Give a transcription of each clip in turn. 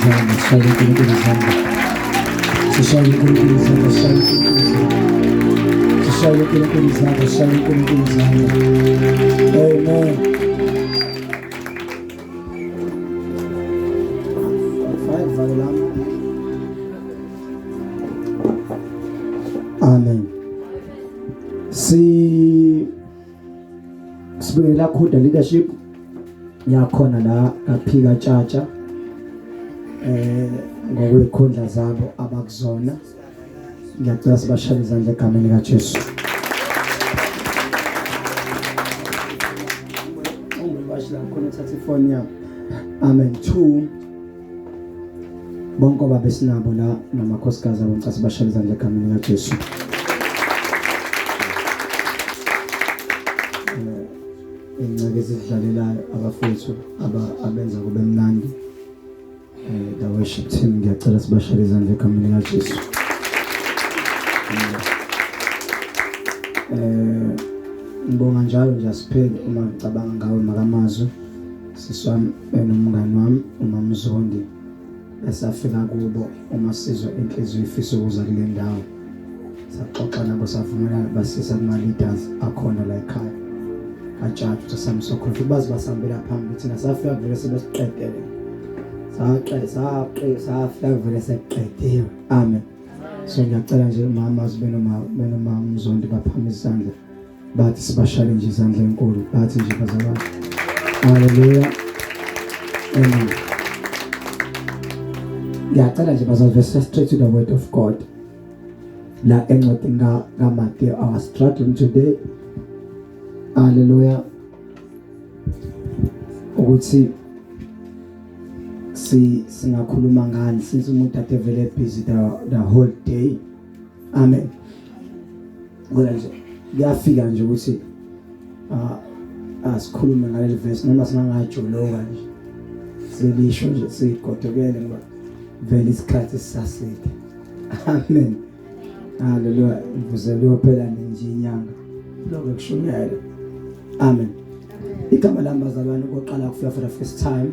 izandla, sishayele uNkulunkulu izandla. Sishayele uNkulunkulu izandla, sishayele uNkulunkulu izandla, sishayele uNkulunkulu izandla. Amen. Amen. Sibuyela kuda leadership yakhona la kaphika Tshata ngokwekhondla zabo abakuzona. Ngiyacela sibashayele izandla egameni likaJesu. Ungubashila khona thatha ifoni yami. Amen. 2 bonke babesinabo la namakhosikazi abo ngicela sibashayele izandla egameni likaJesu. Inceke ezidlalelayo abafowethu abenza kube mnandi. The worship team ngiyacela sibashayele izandla egameni likaJesu. Ngibonga njalo nje asipheli uma ngicabanga ngawe makamazwi siswami nomngani wami uMamzondi esafika kubo uma sizwe inhliziyo ifisa ukuza kule ndawo saxoxa nabo savumelana basisa kuma leaders akhona la ekhaya kaJaji sasamsokho bazi basambela phambili thina safika vele sebesiqedele safika vele seqediwe. Amen. So ngiyacela nje mama Mzondi baphama izandla bathi sibashayele nje izandla enkulu bathi nje bazalwane. Hallelujah. Amen. Ngiyacela nje bazalwane straight to the word of God. La encwadini kaMateyu our struggling today. Hallelujah. Ukuthi singakhuluma ngani since umuntu ade vele busy the whole day. Amen. Ngoba nje ngiyafika nje ukuthi asikhulume ngaleli verse noma singangajoloka nje. Silisho nje sigodokele ngoba vele isikhathi sisaside. Amen. Hallelujah. Ngizeliwe phela nje inyanga. Lokho kushunyela. Amen. Igama lami bazalwane koqala kufika for the first time.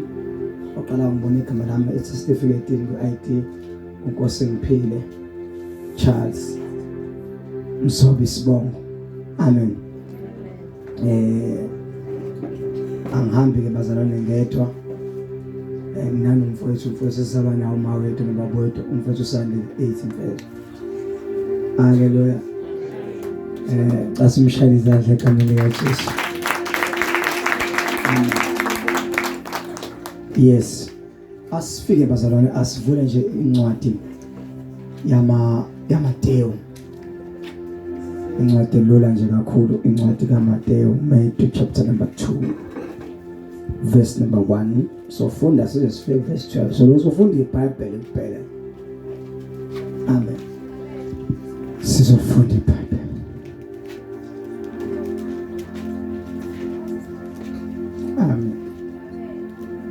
Oqala ngibona igama lami it's certificate ku-ID uNkosi ngiphile Charles Msobi Sibongo. Amen. Angihambi ke bazalwane ngedwa. Nami umfowethu sisaba nawo mawethu nobabodwa umfowethu Sunday 8 mfethu. Hallelujah. Asimshayele izandla egameni likaJesu. Yes. Asifike bazalwane asivule nje incwadi yaMateyu. Incwadi lola nje kakhulu incwadi kaMateyu Matthew chapter number 2 verse number 1. So funda sifike verse 12. So uzofunda iBhayibheli kuphela. Amen. Sizofunda iBhayibheli. Amen.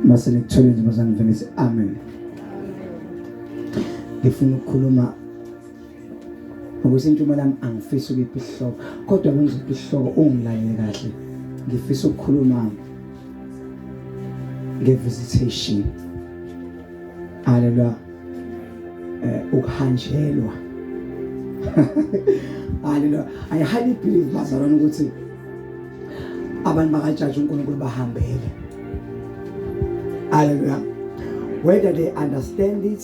Mase ngithole nje bazalwane vele amen. Ngifuna ukukhuluma ukuthi intshumo lami angifisi ukuphi isihloko kodwa bengizophi isihloko ungilalele kahle. Ngifisa ukukhuluma nge-visitation. Hallelujah. Ukuhanjelwa. Hallelujah. I highly believe bazalwane ukuthi abantu bakaJaji uNkulunkulu bahambele. Hallelujah. Whether they understand it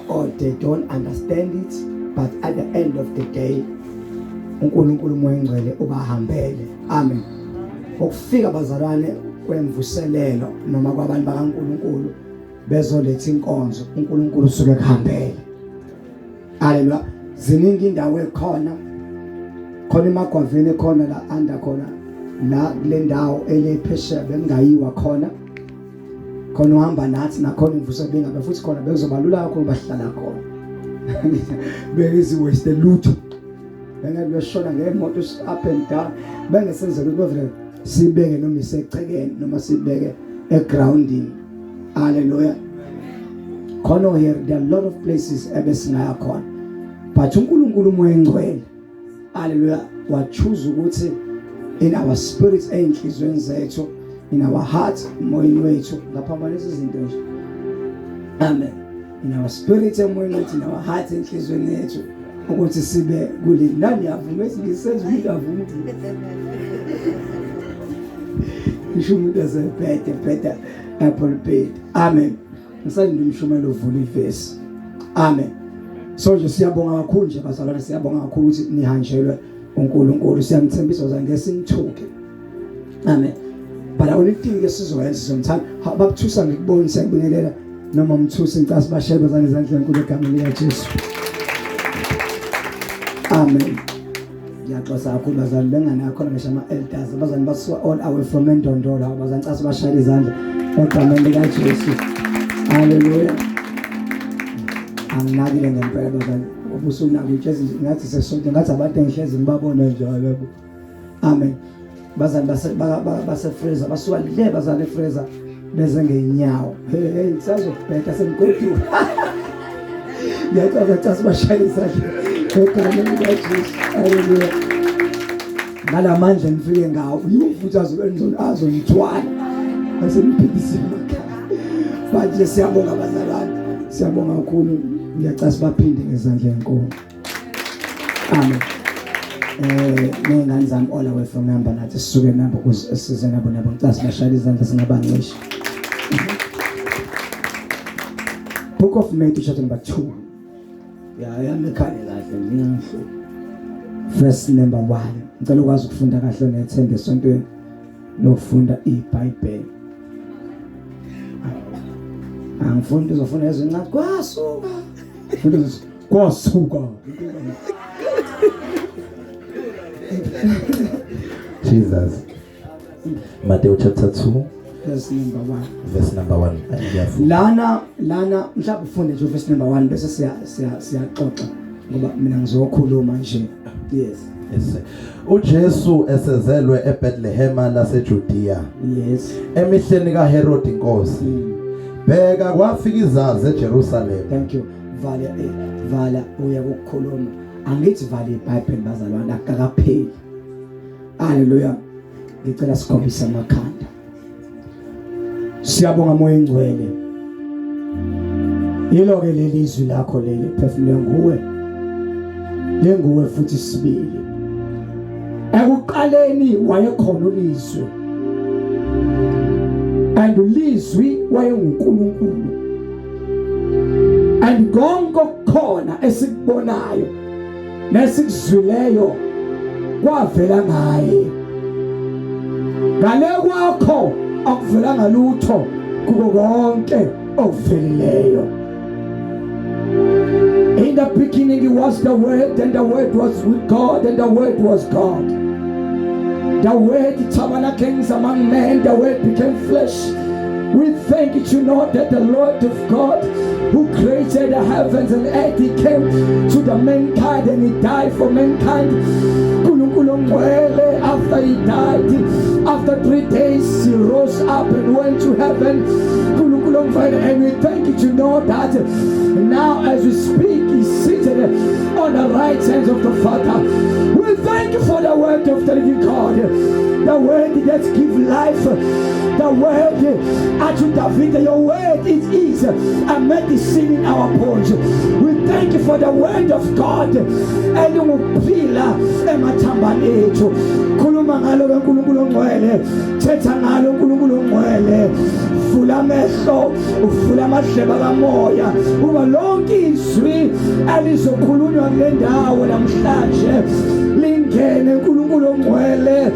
or they don't understand it, but at the end of the day uNkulunkulu umoya ngcwele ubahambele. Amen. Ukufika bazalwane kwemvuselelo noma kwabantu bakaNkulunkulu bezoletha inkonzo uNkulunkulu usuke kuhambele. Hallelujah. Ziningi indawo ekhona emagwaveni khona la anda khona la kule ndawo elephesheya bengayiwa khona uhamba nathi nakhona imvuso bengabe futhi khona bekuzobalula kakhulu bahlala khona bezi waste lutho bengabe beshona ngemoto up and down bengesenzela ukuthi bavele sibeke noma isecekeni noma sibeke egrounding. Hallelujah. Khona here there are a lot of places ebesingaya khona but uNkulunkulu umoya ngcwele. Hallelujah. Wa choose ukuthi in our spirits enhlizweni zethu in our hearts moyeni wethu ngaphambanisa izinto nje. Amen. in our spirit emoyeni wethu, in our hearts enhlizweni yethu ukuthi sibe kule nani yavuma esingisenza umuntu avuma ngisho umuntu azebhede bheda apulpit. Amen. Ngisanda umshumelo uvula ivesi. Amen. So nje siyabonga kakhulu nje bazalwane, siyabonga kakhulu ukuthi nihanjelwe uNkulunkulu, siyamthembisa uzange sinithuke. Amen. But awona itingi sizoyenza somthanda bakuthusa ngikubonisa ngibingelela noma umthusi incasi bashebe bazane izandla enkulu egameni lika Jesu. Amen. Ngiyaxosa kakhulu bazalwane bengane yakhona ngisho ama elders bazane basuka all away from Ndondola bazane incasi bashaya izandla egameni lika Jesu. Hallelujah. Anginakile ngempela bazane ubusunako uJesu ngathi sesonke ngathi abantu engihlezi ngibabona njalo. Amen. Bazane base freezer basuka le bazane freezer beze ngeenyawo. Hey sazobheka semgodini. Ngiyacela bashaya izandla egameni lika Jesu. Hallelujah. Ngalamandla ngifike ngawo ufuthi azongithwala bese ngiphindisile emakhaya. Bathi siyabonga bazalwane, siyabonga kakhulu. Ngiyacela baphinde ngezandla enkulu. Amen. Nengane zami all away from number nathi sisuke number ukuze size nabo ngicela bashaya izandla singabancisha. Book of Matthew chapter number 2. Yamekhane kahle ngiyangihlo. Verse number 1. Ngicela ukwazi ukufunda kahle nethemba esontweni nokufunda iBhayibheli. Angifunda uzofuna ezincane kwasuka. Funda kwasuka. Jesus. Matthew chapter 2 verse number 1. Verse number 1. Lana mhlawumbe ufunde nje verse number 1 bese siyaxoxa ngoba mina ngizokhuluma nje. Yes. Yes. uJesu esezelwe eBethlehem laseJudiya. Yes. Emihleni kaHerod inkosi. Bheka kwafika izazi eJerusalem. Thank you. Vala uya ukukhuluma. Angithi vale iBhayibheli bazalwane akakapheli. Hallelujah. Ngicela sikhombise amakhanda. Siyabonga moya engcwele. Yilo ke lelizwi lakho leli phefumule nguwe. Lenguwe futhi sibili. Ekuqaleni wayekhona ulizwi. And ulizwi wayenguNkulunkulu. And konke okukhona esikubonayo nesikuzwileyo kwavela ngaye. Ngale kwakho akuvela ngalutho kuko konke okuvelileyo. In the beginning was the Word, and the Word was with God, and the Word was God. The Word tabernacles among men, the Word became flesh. We thank you, Lord, that the Lord of God, who created the heavens and earth, He came to the mankind and He died for mankind. After He died, after 3 days, He rose up and went to heaven. And we thank you, Lord, that now as we speak, He's seated on the right hand of the Father. We thank you for the word of the living God, the word that gives life, the word Atu David, your word it is a medicine in our bones. We thank you for the word of God. Elungupila emathambani ethu. Khuluma ngalo kaNkulunkulu ongcwele, thetha ngalo uNkulunkulu ongcwele. Vula amehlo, uvula amadleba kamoya. Uba lonke izwi elizokhulunywa kule ndawo namhlanje lingene uNkulunkulu ongcwele.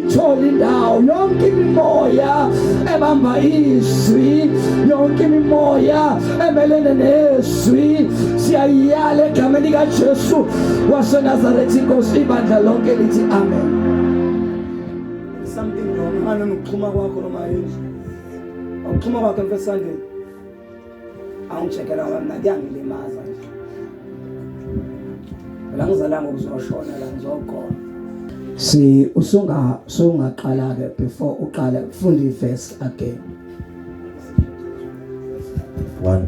Ithole indawo yonke imimoya ebamba izwi, yonke imimoya emelene nezwi siyayala egameni likaJesu waseNazaretha inkosi ibandla lonke lithi amen. Something wrong manje ngokuxhuma kwakho noma yini ukuxhuma kwakho mfesandeni awungicheckela wami nakuyangilimaza nje la ngizalanga ukuzoshona la ngizokhona. Si usungaqala ke before uqala funda iverse again. 1.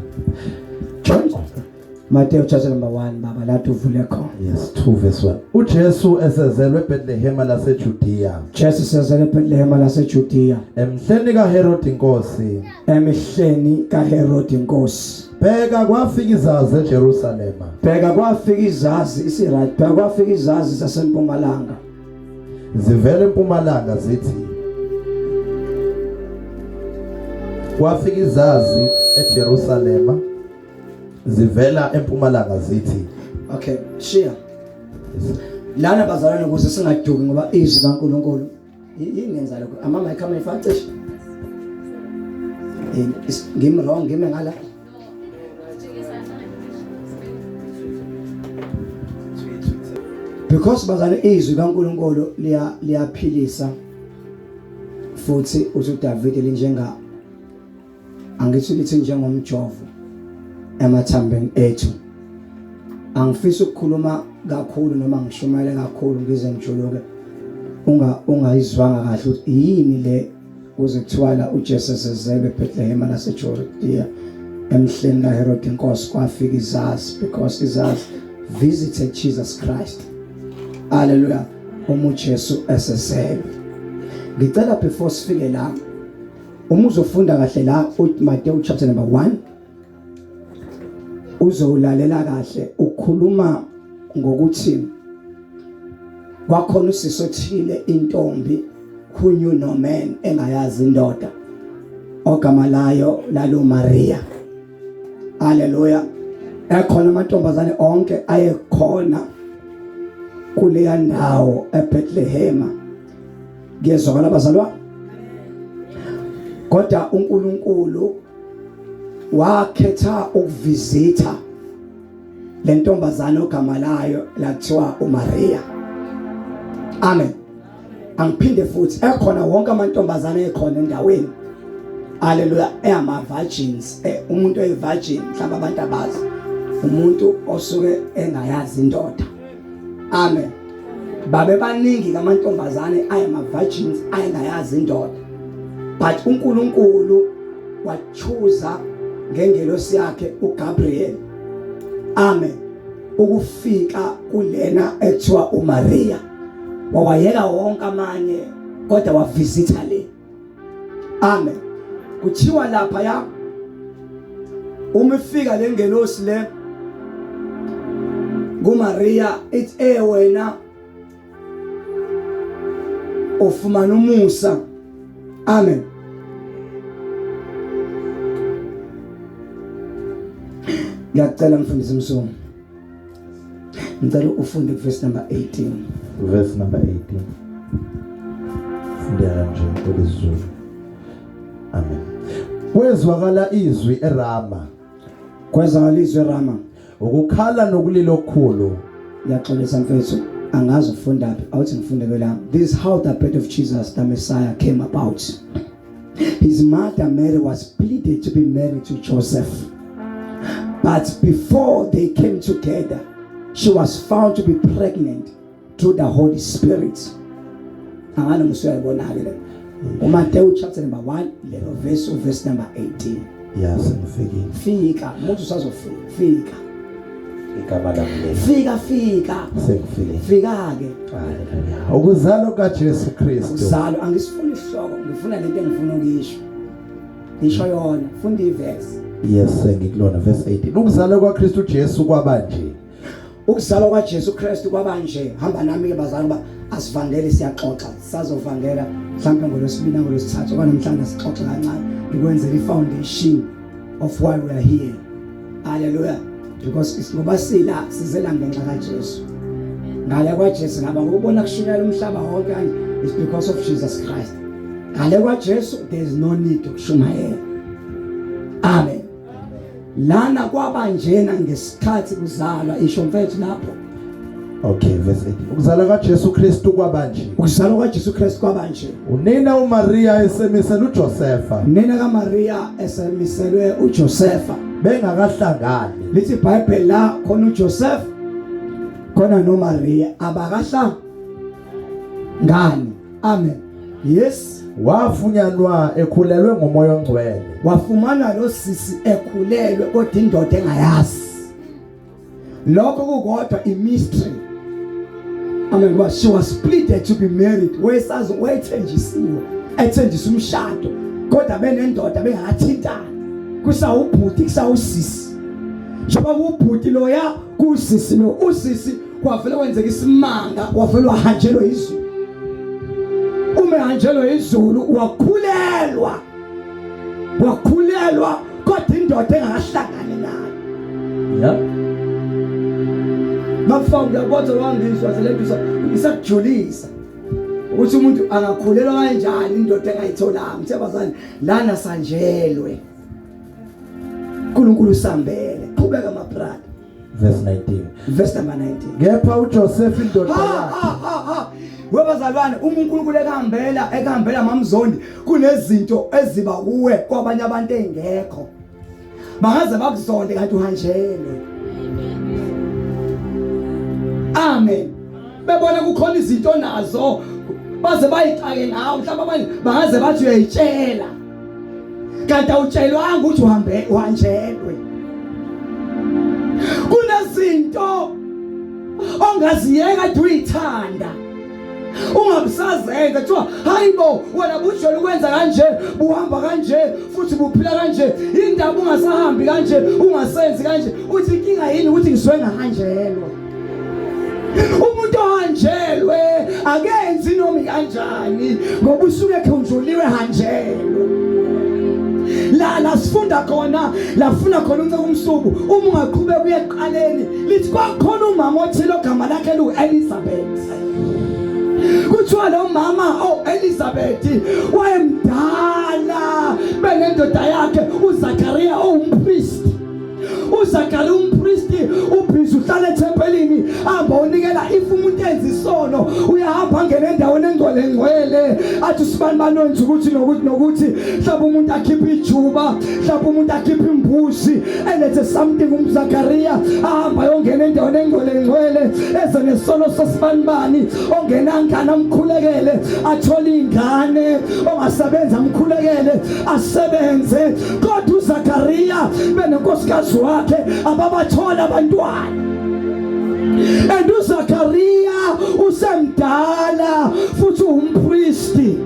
Matthew chapter number 1 baba lathi uvule khona. Yes, 2 verse 1. uJesu esezelwe eBethlehem laseJudiya. Jesu sezele eBethlehem laseJudiya. Emhleni kaHerodi inkosi. Emihleni kaHerodi inkosi. Bheka kwafika izazi eJerusalema. Bheka kwafika izazi isiright. Bheka kwafika izazi zasempumalanga. Zivela empumalanga zithi. Kwafika izazi eJerusalema. Zivela empumalanga zithi. Okay, share. Lana bazalwane ukuze singaduki ngoba izwi kaNkuluNkulu yingenza lokho. Amama ikhama ifacisha. Ngimi wrong, ngime ngala. Because bazalwane izwi kaNkuluNkulu liyaphilisa futhi uthi uDavid linjenga angithi lithi njengomjovo emathambeni ethu. Angifisa ukukhuluma kakhulu noma ngishumayele kakhulu ngize ngijuluke ungayizwanga kahle ukuthi yini le kuze kuthiwa la uJesu ezelwe eBethlehem laseJudiya emhleni kaHerod inkosi kwafika izazi because izazi visited Jesus Christ. Hallelujah. Ujesu esezelwe. Ngicela before sifike la uzofunda kahle la uMatthew chapter number 1 uzolalela kahle ukhuluma ngokuthi kwakhona usisothile intombi who knew no man engayazi indoda ogama layo lalo Maria. Hallelujah. Ekhona amantombazane onke ayekhona kuleya ndawo eBethlehem. Ngiyezwakala abazalwa. Kodwa uNkulunkulu wakhetha ukuvisita lentombazane ogama layo lathiwa uMaria. Amen. Angiphinde futhi ekhona wonke amantombazane ekhona endaweni. Hallelujah. Eyama virgins, umuntu oyivirgin mhlawumbe abantu abazi. Umuntu osuke engayazi indoda. Amen. Babe baningi kamantombazane ayama virgins ayengayazi indoda. But uNkulunkulu wachuza ngengelosi yakhe uGabriel. Amen. Ukufika kulena ethiwa uMaria. Wawayeka wonke amanye kodwa wavisita le. Amen. Kuthiwa lapha ya umefika le ngelosi le kuMaria ithi wena ufumana umusa. Amen. Ngiyacela mfundisi Msomo. Ngicela ufunde verse number 18. Verse number 18. Fundela nje kulezulu. Amen. Kwezwakala izwi eRama. Kwezwakala izwi eRama. Ukukhala nokulilo okukhulu. Ngiyaxolisa mfethu angazi ufunda phi awuthi ngifunde kwela. This is how the birth of Jesus the Messiah came about. His mother Mary was pleaded to be married to Joseph. But before they came together, she was found to be pregnant through the Holy Spirit. Angana musuyayibona ke le. Matthew chapter number 1, little verse number 18. Yes, ngifike. Fika, umuntu usazofika. Fika. Igama lami le. Fika. Sengifike. Fika ke. Haleluya. Ukuzalwa kaJesu Kristu. Uzalo angisifuni ihloko, ngifuna lento engifuna ukuyisho. Ngisho yona, funda iverse. Yes, ngikulona verse 18. Ukuzalwa kwaKristu Jesu kwabanje. Ukuzalwa kwaJesu Kristu kwabanje. Hamba nami ke bazalwa ba asivangele siyaxoxa. Sazovangela mhlawumbe ngolosibili ngolosithathu kwanamhlanje sixoxa kancane ukwenzela ifoundation of why we are here. Hallelujah. Because ngoba sila sizela ngenxa kaJesu. Ngale kwaJesu ngaba ngokubona kushunyela umhlaba wonke is because of Jesus Christ. Ngale kwaJesu there is no need ukushumayela. Amen. Lana kwabanjena ngesikhathi kuzalwa isho mfethu lapho. Okay, verse 18. Ukuzalwa kaJesu Kristu kwabanje. Ukuzalwa kwaJesu Kristu kwabanje. Unina uMaria esemisela uJosepha. Unina kaMaria esemiselwe uJosepha. Bengakahlangani. Lithi iBhayibheli la khona uJoseph khona noMaria abakahlangani. Amen. Yes. Wafunyanwa ekhulelwe ngomoya ongcwele. Wafumana lo sisi ekhulelwe kodwa indoda engayazi. lokho kukodwa imystery. Amen. Ngoba she was splitted to be married. Wesazo wayethenjisiwe, ethenjisa umshado. Kodwa benendoda bengathintana. Kusawubhuti kusawusisi. Njengoba ubhuti loya kusisi lo usisi kwavela kwenzeka isimanga, kwavela wahanjelwa izulu. Umehanjelwa izulu wakhulelwa. Wakhulelwa kodwa indoda engahlangani naye. Yeah. Mafawundi yabotha wangizwa selebisa isakujulisa. Ukuthi umuntu angakhulelwa kanjani indoda engayitholanga. Mthebazana lana sanjelwe. uNkulunkulu sambele. Qhubeka ma brother. Verse 19. Verse number 19. Kepha uJoseph indoda yakhe. Webazalwane uNkulunkulu ekahambela mamzondi kunezinto eziba kuwe kwabanye abantu engekho. Bangaze bakuzonde kanti uhanjelwe. Amen. Bebona kukhona izinto nazo baze bayixake ngawo mhlawumbe abanye bangaze bathi uyayitshela. Kanti awutshelwanga ukuthi uhanjelwe. Kunezinto ongaziyeka kade uyithanda. Ungabusazenza kuthiwa hayibo wena bujwela ukwenza kanje buhamba kanje futhi buphila kanje indaba ungasahambi kanje ungasenzi kanje uthi inkinga yini ukuthi ngizwe ngahanjelwa. Umuntu ohanjelwe akenzi noma kanjani ngoba usuke ekhonjuliwe hanjelwe. La sifunda khona lafuna khona uNceke uMsuku uma ungaqhubeka uye eqaleni lithi kwakhona umama othile ogama lakhe lu-Elizabeth. Kuthiwa lo mama Elizabeth wayemdala benendoda yakhe uZakaria umpristi. uZakaria umpristi ubhizi uhlala eThempelini ahamba unikela if umuntu enza isono uyahamba ngene endaweni engcwele athi sibani banonje ukuthi nokuthi mhlawumbe umuntu akhipha ijuba mhlawumbe umuntu akhipha imbuzi elethe something uZakaria ahamba yongena endaweni engcwele eze nesono sosibani ongena ngana amkhulekele athola ingane ongasebenza amkhulekele asebenze kodwa uZakaria benenkosikazi wakhe ababathola abantwana. And uZakaria usemdala futhi umpristi.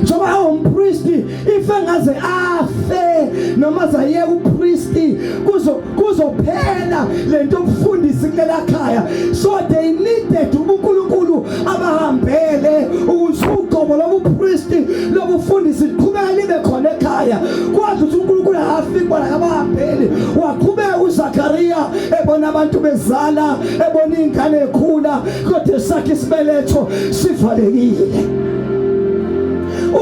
Njengoba umpristi ife ngaze afe noma zaye upristi kuzophela lento mfundisi kulela khaya. So they needed uNkulunkulu abahambele ukuthi uqobo lobupristi lobufundisi liqhubeka libe khona ekhaya. Kwathi uNkulunkulu afika bona abahambele waqhubeka uZakaria ebona abantu bezala ebona ingane ekhula kodwa sakhe isibeletho sivalekile.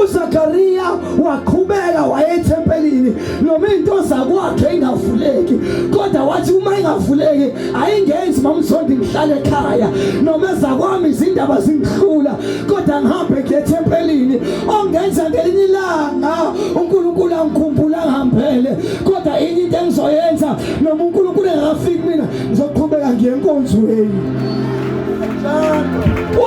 uZakaria waqhubeka waye eThempelini noma into zakwakhe ingavuleki kodwa wathi uma ingavuleki ayingenzi mamzondi ngihlale ekhaya noma ezakwami izindaba zingihlula kodwa ngihambe ngiye eThempelini ongenza ngelinye ilanga uNkulunkulu angikhumbula ngihambele kodwa into engizoyenza noma uNkulunkulu engafiki mina ngizoqhubeka ngiye enkonzweni.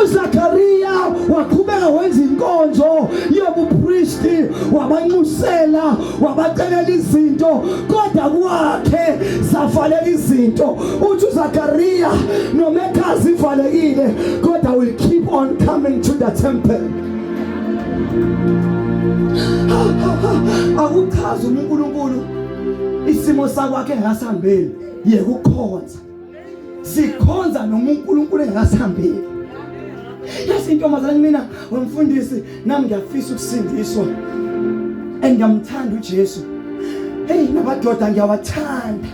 uZakaria waqhubeka wenza inkonzo yobupristi wabanxusela wabacelela izinto kodwa kwakhe zavaleka izinto. Uthi uZakaria noma ekhazi ivalekile kodwa will keep on coming to the temple. Akuchaza uNkulunkulu isimo sakwakhe engasihambeli yekukhonza. Sikhonza noma uNkulunkulu engasihambeli. Yasintombazana mina wemfundisi nami ngiyafisa ukusindiswa. Engiyamthanda uJesu. Hey nabadoda ngiyawathanda.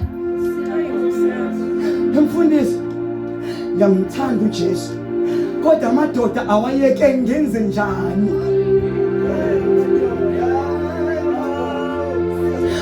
Mfundisi ngiyamthanda uJesu. Kodwa amadoda awayeke ngenze njani?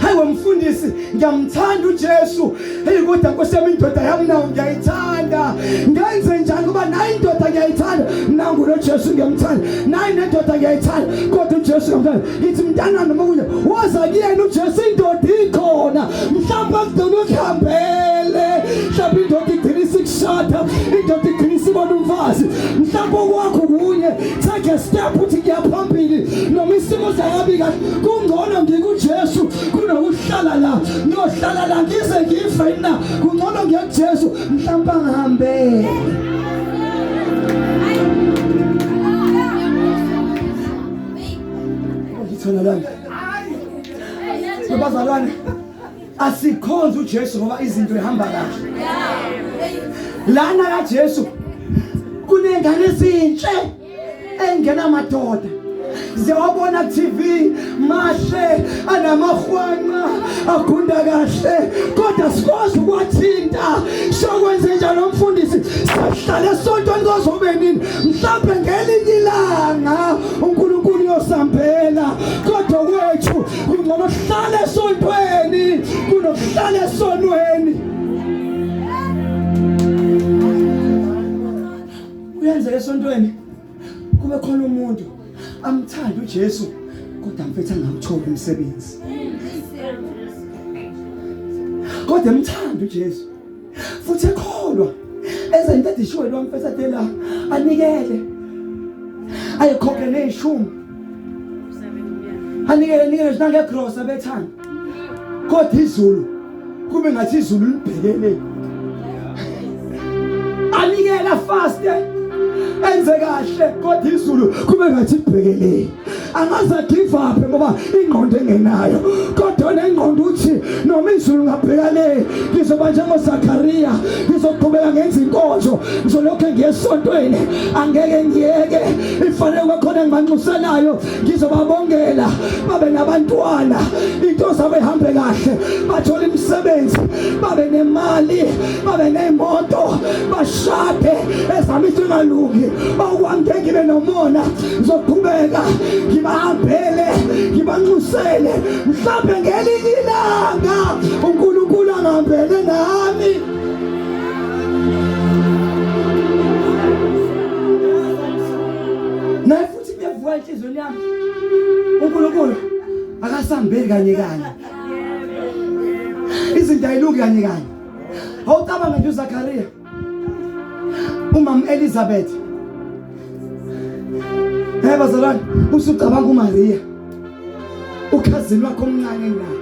Hayiwe mfundisi ngiyamthanda uJesu. Hey kodwa Nkosi yami indoda yami nawo ngiyayithanda. Ngenze njani kuba nayi indoda ngiyayithanda nangu lo Jesu ngiyamthanda. Nayi nendoda ngiyayithanda kodwa uJesu ngiyamthanda. Ithi mntana noma kunye waza kuyena uJesu indoda ikhona. Mhlawumbe akudona ukuhambele. Mhlawumbe indoda igcina ikushada. Indoda igcina isibona umfazi. Mhlawumbe kwakho kunye take a step uthi ngiyaphambili noma isimo zayabi kahle kungcono ngikuJesu kunokuhlala ngiyohlala la ngiyohlala la ngize ngife na kungcono ngiya kuJesu mhlawumbe angihambe. Ngithola bazalwane asikhonza uJesu ngoba izinto ihamba kahle. Lana kaJesu kunengane ezinhle engena madoda ziyabona TV mahle anamahwanqa agunda kahle kodwa sikwazi ukwathinta sokwenze njalo umfundisi sihlale esontweni kozobe nini mhlawumbe ngelinye ilanga uNkulunkulu uyosambela kodwa kwethu kungcono sihlale esontweni kunokuhlala esonweni. Kuyenzeka esontweni kube khona umuntu amthanda uJesu kodwa mfethu angawuthola umsebenzi. Kodwa emthanda uJesu futhi ekholwa ezenza edishiwe lo mfethu adela anikele ayikhokhe nezishumi anikele njenge cross abethanda kodwa izulu kube ngathi izulu libhekele anikela fast enze kahle kodwa izulu kube ngathi libhekele angaze give up ngoba ingqondo engenayo kodwa nengqondo uthi noma izulu ngabheka le ngizoba njengoZakhariya ngizoqhubeka ngenza inkonzo ngizolokho ngiyesontweni angeke ngiyeke ifanele kwakhona ngibanxuselayo ngizobabongela babe nabantwana into zabo ihambe kahle bathole imisebenzi babe nemali babe nemoto bashade ezami singalungi okwangeke ngibe nomona ngizoqhubeka ngibahambele ngibanxusele mhlawumbe ngelinye ilanga uNkulunkulu angahambele nami. Naye futhi kuyavuka inhliziyo yami uNkulunkulu akasambeli kanye kanye izinto ayilungi kanye kanye. Awucabanga nje uZakhariya umama Elizabeth bazalwane usucabanga uMaria ukhazini wakho omncane naye.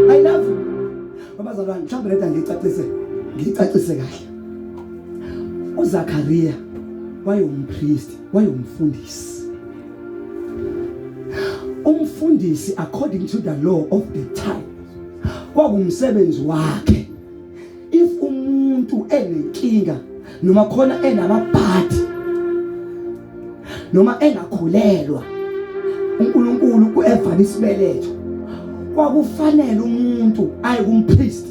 I love you bazalwane mhlawumbe leta ngicacise kahle. uZakhariya wayewumpriest wayewumfundisi. Umfundisi according to the law of the time kwakumsebenzi wakhe. If umuntu enenkinga noma khona enamabhadi noma engakhulelwa uNkulunkulu kuEvana isibeletho kwakufanele umuntu aye kumpriest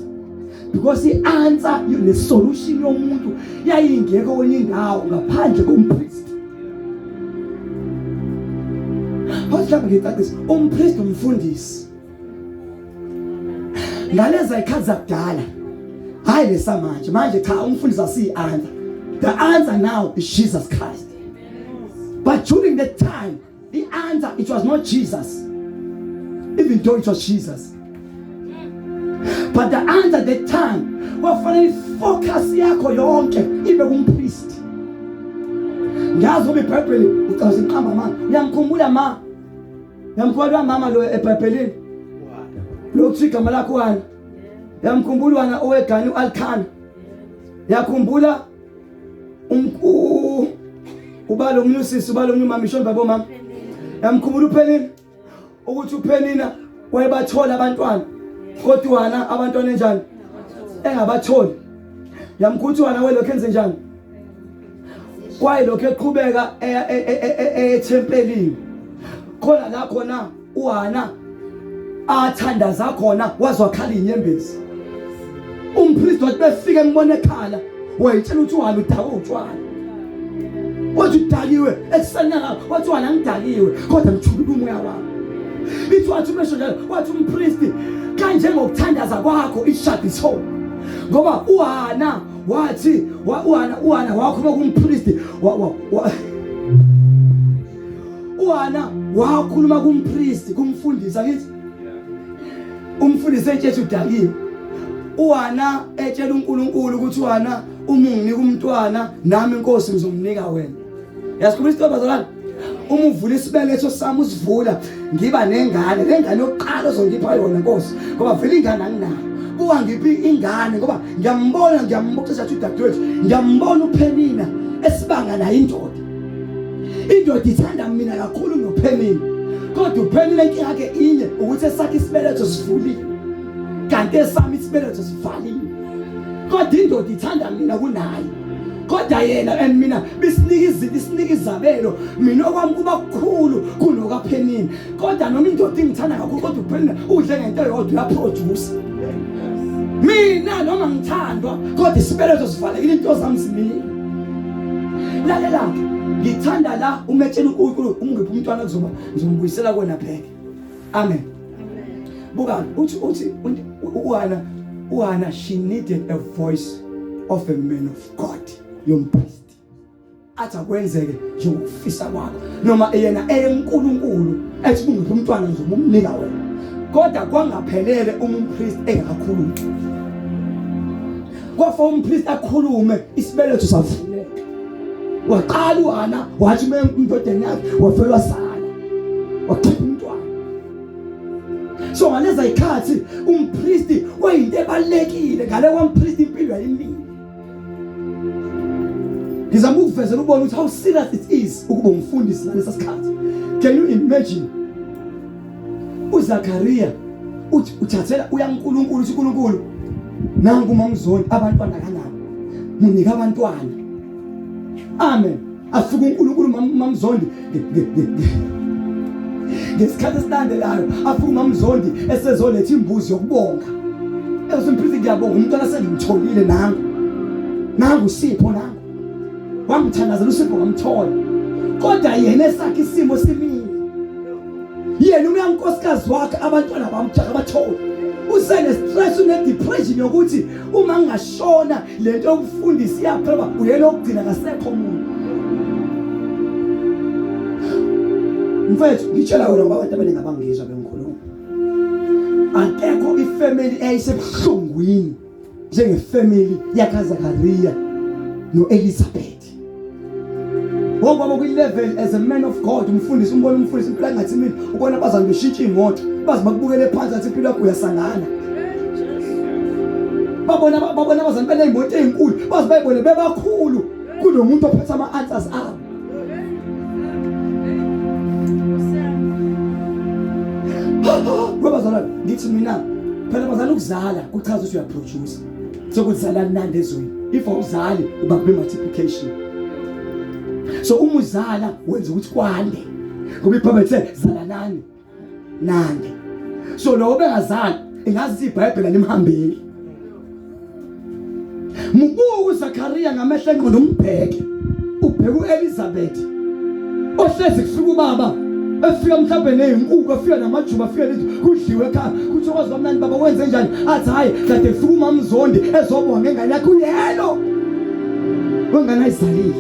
because ianswer le solution yomuntu yayingekho kwenye indawo ngaphandle kompriest. Phakathi ngicacisa umpriest umfundisi ngaleza ikhathi zakudala hayi lesamanje manje cha umfundisi asiyi-answer. The answer now is Jesus Christ. But during that time, the answer, it was not Jesus. Even though it was Jesus. But the answer at that time, wafanele focus yakho yonke ibe kumpriest. Ngiyazi ngoba iBhayibheli ucaza iqamba mama. Yamkhumbula mama lo eBhayibhelini. Lo kuthi igama lakho wani? Yamkhumbula wana owegani uAlkhana. Yakhumbula ubalo umnyusisi ubalo umnyuma mishoni babo mama. Yamkhumbula uPhenina ukuthi uPhenina wayebathola abantwana kodwa wana abantwana enjani engabatholi. Yamkhuthi wana welokho enze njani kwaye lokho eqhubeka ethempelini khona la khona uHana athandaza khona wazwakhala inyembezi. Umpriest wathi befika embone ekhala wayitshela ukuthi uHana udakwe utshwala. Wathi udakiwe ekusanyana wathi uHana ngidakiwe kodwa ngithulula umoya wami. Ithi wathi umesho njalo wathi umpriest kanje ngokuthandaza kwakho ishadi itho ngoba uHana wathi uHana wakhuluma kumpriest uHana wakhuluma kumpriest kumfundisi akithi umfundisi etshela udakiwe. uHana etshela uNkulunkulu ukuthi uHana uma unginika umntwana nami inkosi ngizomnika wena. Yasikhumbula isithoba bazalwane uma uvula isibeletho sami usivula ngiba nengane, lengane yokuqala ozongipha yona Nkosi, ngoba vele ingane anginayo. Buka ngiphi ingane ngoba ngiyambona ukuthi udadewethu, ngiyambona uPenina esibanga nayo indoda. Indoda ithanda mina kakhulu noPenina. Kodwa uPenina inkinga yakhe inye ukuthi esakhe isibeletho sivulile, kanti esami isibeletho sivaliwe. Kodwa indoda ithanda mina kunayo. Kodwa yena and mina bisinika izabelo, mina okwami kuba kukhulu kunokaPenina. Kodwa noma indoda ingithanda kakhulu, kodwa uPenina udle ngento yodwa, uyaproduce. Mina noma ngithandwa kodwa isibeletho sivalekile, into zami zimile. Lalela ke, ngithanda la umetshela uNkulunkulu ungiphi umntwana ngizombuyisela kona pheke. Amen. Buka uthi uHana, she needed a voice of a man of God, yompriest. Athi akwenzeke njengokufisa kwakho, noma yena eyenkulunkulu ethi ungiphi umntwana ngizomnika wena. Kodwa kwangaphelele umpriest engakakhulumi. Kwafa umpriest akhulume, isibeletho savuleka. Waqala uHana wathi umndodeni yakhe wafelwa sala, wakhipha umntwana. So ngaleza ikhathi umpriest wayinto ebalekile, ngale kwampriest impilo yayimini. Ngizama ukuvezela ubone ukuthi how serious it is ukuba umfundisi ngalesa sikhathi. Can you imagine? uZakaria uthi uthathela uyaNkulunkulu, uthi uNkulunkulu nangu uMamZondi abantwana kanabo, munika abantwana. Amen. Afika uNkulunkulu uMamZondi ngesikhathi esilandelayo, afika uMamZondi esezoletha imbuzi yokubonga. Esimprithi ngiyabonga umntwana sengimtholile, nangu Sipho, nangu wangithandazela uSipho ngamthola. Kodwa yena esakhe isimo simile, yena uyankosikazi wakhe abantwana bamjaha bathola. Usene stress, une depression yokuthi uma ngashona lento yokufundisa iyaphela, uyena okugcina kasekho umuntu. Mfethu ngitshela wena ngoba abantu abaningi abangizwa bengikhuluma, akekho ifamily eyisebuhlungwini njengefamily yakaZakaria noElizabeth. Ngoba kwi-level as a man of God, umfundisi umbona umfundisi impela ngathi mina ubona bazana beshintsha imoto, bazi bakubukele phansi athi impilo yakho uyasangana. Babona bazana beneyimoto ezinkulu, bazi bayibone bebakhulu kunomuntu ophethe ama-answers abo. Babazana ngithi mina phela bazana ukuzala kuchaza ukuthi uyaproduce, sokuthi zala nandi ezweni. If awuzali uba multiplication. So umuzala wenza ukuthi kwande, ngoba iBhayibheli lithi zalanani nande. So lo bengazali ingazi iBhayibheli limhambeli. Mubuku uZakaria ngamehlo engqondo umbheke, ubheke uElizabeth ohlezi kufika ubaba, efika mhlawumbe nezinkukhu, efika namajuba, efika lethu kudliwe ekhaya, kuthi okwazi kamnandi baba wenze njani, athi hayi kade kufika uMamZondi ezobonga ngengane yakhe uyelo wengane ayizalile.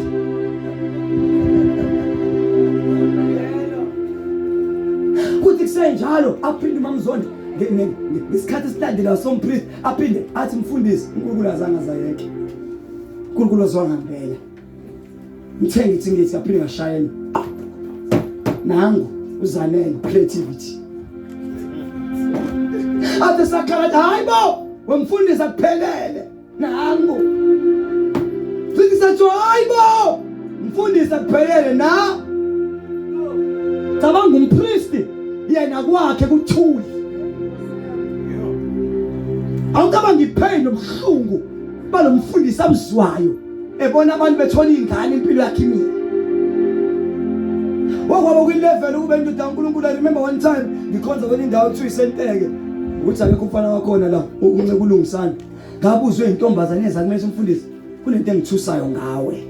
Kuthi kusenjalo aphinde uMamZondi ngesikhathi esilandelayo sompriest aphinde athi mfundisi, uNkulunkulu azange azayeke, uNkulunkulu azwangempela, ngithenga ithi aphinde ngashayeni. Nangu uzanele creativity. Ade sakhala hayibo wemfundisa kuphelele. Nangu Fikisa hayibo mfundisa kuphelele na cabanga umpriest yena kwakhe kuthuli. Awucabanga ipain nobuhlungu balomfundisi abuzwayo ebona abantu bethola ingane impilo yakhe imini. Wakwaba kwi-level ukube indoda kaNkulunkulu. I remember one time ngikhonza kwenye indawo ethiwa iSenteke, ukuthi akekho umfana wakhona la unceke ulungisana. Ngabuzwe intombazane ezakumele umfundisi, kunento engithusayo ngawe,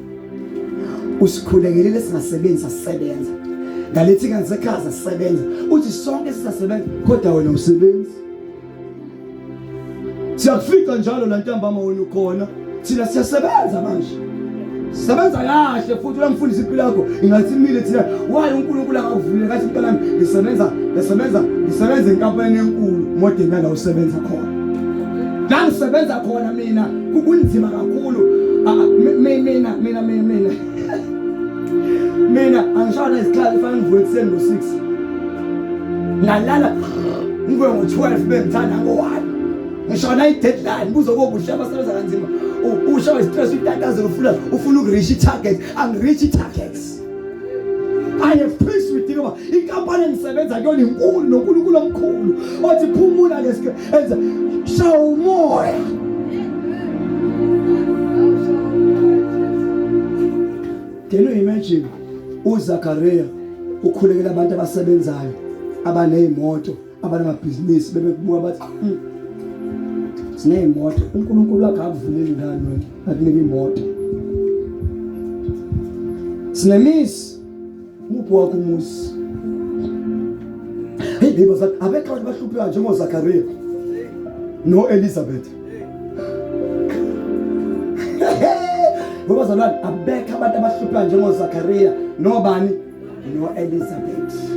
usikhulekelele singasebenzi sisebenza, ngalethi kangisekhaya sisebenza, uthi sonke sisasebenza kodwa wena usebenzi. Siyafika njalo la ntambama wena ukhona, thina siyasebenza manje, sebenza kahle futhi uyamfundisa impilo yakho ingathi imile thina. Why uNkulunkulu angavulile kathi impilo yami ngisebenza enkampani enkulu modern la usebenza khona, la ngisebenza khona mina kunzima kakhulu. Mina mina angishona isikhathi fanele ngivuke ekuseni ngo-6 ngalala ngivuke ngo-12 bengithanda ngo-1 ngishona i-deadline kuzokuba usha abasebenza kanzima usha westress utatazela ufuna ukureach i-target angireach i-targets. I have peace with you. Inkampani engisebenza kuyona inkulu noNkulunkulu omkhulu othi phumula lesikho enza show more. Can you imagine uZakaria ukhulekela abantu abasebenzayo abanezimoto abanamabhizinisi bebekubuka bathi sinezimoto uNkulunkulu wakhe akuvuleli ngani wena akunika imoto sinemisi muphi wakho umusi. Hey neighbors, abekho abantu bahlupha njengoZakaria no Elizabeth. Ngoba zalwana abekho abantu abahlupha njengoZakaria no bani no Elizabeth.